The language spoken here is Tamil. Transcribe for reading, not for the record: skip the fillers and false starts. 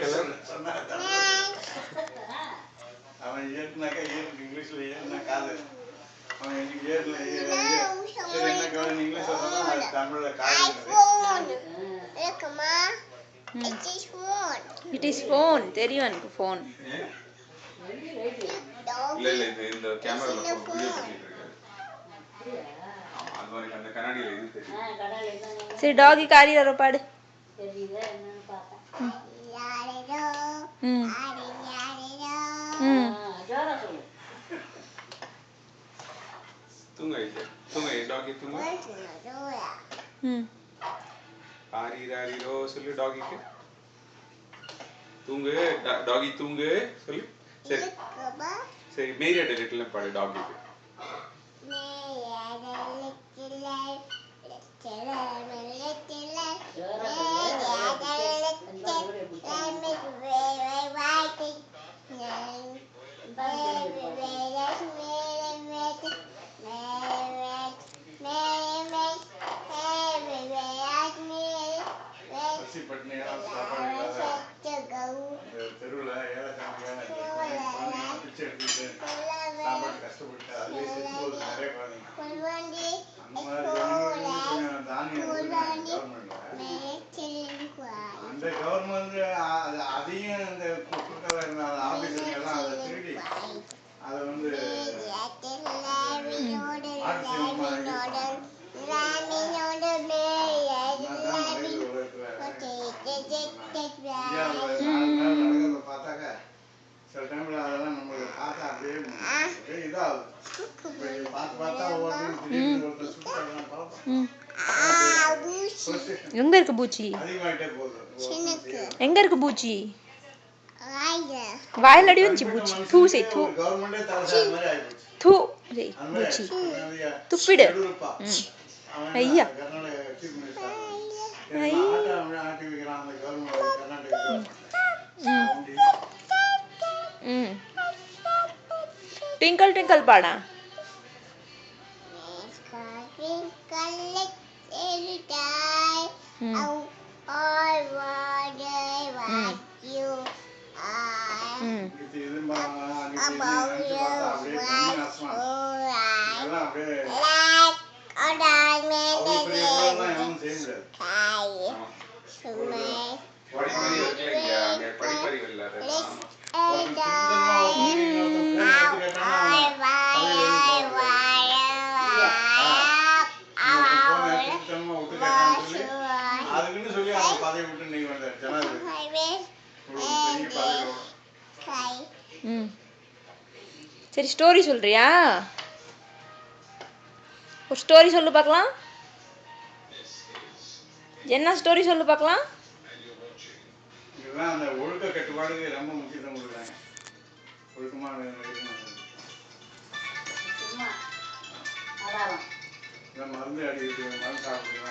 கலர் அவன் ஏற்கனவே இங்கிலீஷ்ல ஏறினா காது அவன் இன்னைக்கு ஏறல சரி என்ன கவலை இங்கிலீஷ் சொல்றா தமிழ்ல காது இருக்குமா it is phone தெரியும் எனக்கு phone இல்ல இந்த கேமரால வீடியோ பண்ணிட்டு இருக்காரு ஆமா அது மாதிரி அந்த கண்ணாடியில இது தெரியும் சரி டாகி காரியாரோ பாடு தெரியுது என்னன்னு பார்த்தேன் யாரோ ஜோரா சொல்லு தூங்க டாகி தூங்க ஆரிராரிரோ சொல்லு டாகிக்கு தூங்கு டாகி தூங்கு சொல்லு சரி சரி மேரியா லிட்டில் பாடு டாகிக்கு தெருவில் ஏழைக்கான பிச்சை எடுத்துட்டு சாப்பாடு கஷ்டப்பட்டு அதுவே செத்து போகுது நிறைய குழந்தைங்க அந்த மாதிரி தானியம் அந்த கவர்மெண்ட் அதையும் இந்த கொடுக்கறதா இருந்தால் ஆபீஸுங்க எல்லாம் அதை திருடி அதை வந்து பார்த்தாக்க சில டைம்ல அதெல்லாம் நம்மளுக்கு பார்த்தா அப்படியே இதாகுது பார்த்தா எங்க இருக்கு பூச்சி அதிகமாயிட்டே போகுது எங்க இருக்கு பூச்சி வாயில அடி வந்துச்சு பூச்சி தூ செய் தூ கவர்மெண்டே தரசாத மாதிரி ஆயிடுச்சு தூ செய் பூச்சி துப்பிடு ஐயா ட்விங்கிள் ட்விங்கிள் பாடா சரி ஸ்டோரி சொல்றியா ஒரு ஸ்டோரி சொல்லு பார்க்கலாம் என்ன ஸ்டோரி சொல்லு பார்க்கலாம் இதெல்லாம் அந்த ஒழுக்க கட்டுப்பாடுக்கு ரொம்ப முக்கியத்துவம் கொடுக்குறாங்க ஒழுக்கமான மருந்து அடிக்கிறது மருந்து சாப்பிடுறதுலாம்